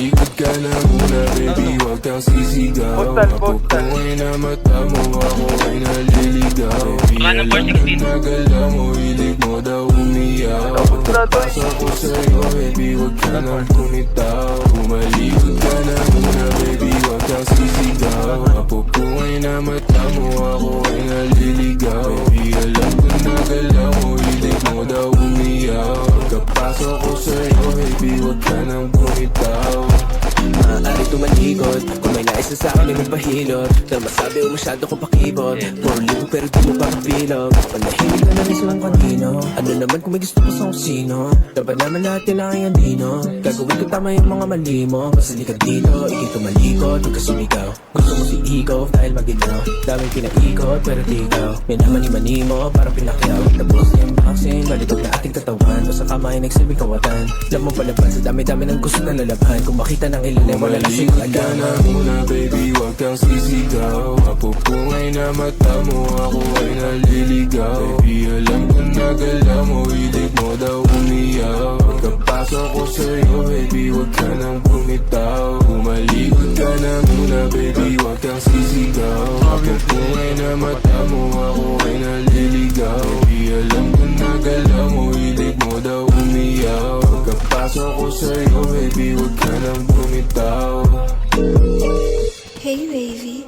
Tumalikod ka na muna baby, huwag kang sisigaw. Mapupungay na mata mo, ako ay naliligaw. Baby, alam ko nagala mo, hilig mo daw umiyaw. Pagkapasa ko sa'yo baby, huwag ka nang bumitaw. Tumalikod ka na muna baby, huwag kang sisigaw. Mapupungay na mata mo, ako ay naliligaw. Baby, alam ko nagala mo, hilig mo daw umiyaw. Pagkapasok ko sa'yo baby, huwag ka nang bumitaw. Maaari tumalikod kung may nais na sa'kin ay magpahilot. Nang masabi o masyado ko pakibot. Puro libo pero di mo pakapilog. Panahimik na lang isang kanino. Ano naman kung may gusto ko sa kung sino. Dapat naman lahat kailangan yung dino. Gagawin ko tama yung mga mali mo. Basta di ka dito, ikay tumalikod, huwag ka sumigaw. Gusto mo si Ego dahil maginaw. Daming pinaikot pero di ikaw. May naman-imani mo parang pinakyaw. Tapos na yung boxing, balitog na ating katawan. Basta kamay nagsilbing kawatan. Alam mo palaban sa dami-dami ng gusto na lalaban. Kung makita ng ilan wala lang sa'yo Tumalikod ka na muna baby, huwag kang sisigaw. Mapupungay na mata mo, ako ay naliligaw. Baby, alam ko nagala mo, hilig mo daw umiyaw. Pagkapasok ko sa'yo baby, huwag ka nang bumitaw. Tumalikod ka na muna baby, huwag kang sisigaw. Mapupungay na mata mo, ako ay naliligaw. Baby, alam ko nagala mo, hilig mo daw umiyaw. Pagkapasok ko sa'yo baby, huwag ka nang bumitaw. Hey, baby.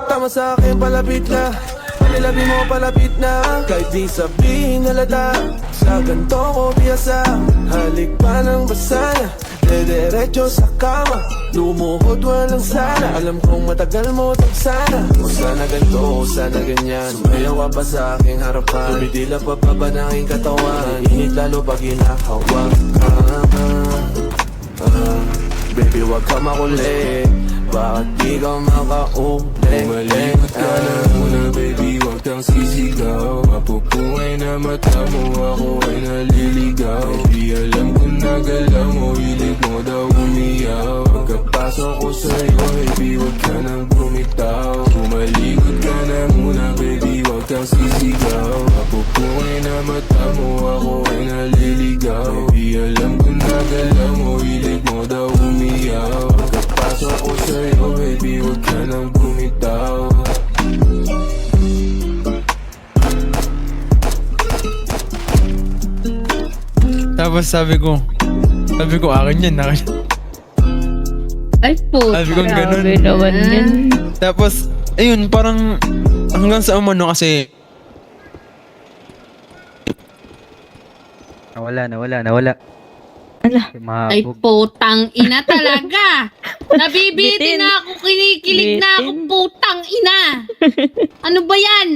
Tama sa akin palapit na. Panilabi mo palapit na. Kahit di sabihin halata. Sa ganto ko piyasa. Halik pa ng basana. Dediretso sa kama. Lumuhod walang sana. Alam kong matagal mo sana. O sana ganto, o sana ganyan. Sumayaw ka pa sa aking harapan. Tumidila pa ba ng aking katawan. Init lalo pag hinahawak ka. Baby, wag ka makulit. Bakit di ka makaulit? Tumalikod ka na muna baby, huwag kang sisigaw. Mapupungay na mata mo, ako ay naliligaw. Baby, alam ko nagala mo, hilig mo daw umiyaw. Pagkapasok ko sa'yo baby, huwag ka nang bumitaw. Tumalikod ka na muna baby, huwag kang sisigaw. Mapupungay na mata mo, ako ay naliligaw. Baby, alam ko nagala mo, hilig mo daw umiyaw. Pagkapasok ko sa'yo baby, huwag ka nang bumitaw. Tapos sabi ko, akin yan, akin. Ay po, Sabi ko ganun. grabe naman yan. Tapos, ayun, parang hanggang sa umano kasi, Nawala. Ala, ay Mahapog. putang ina talaga. Nabibitin Bitin. na ako, kinikilig na ako, Bitin. putang ina. Ano ba yan?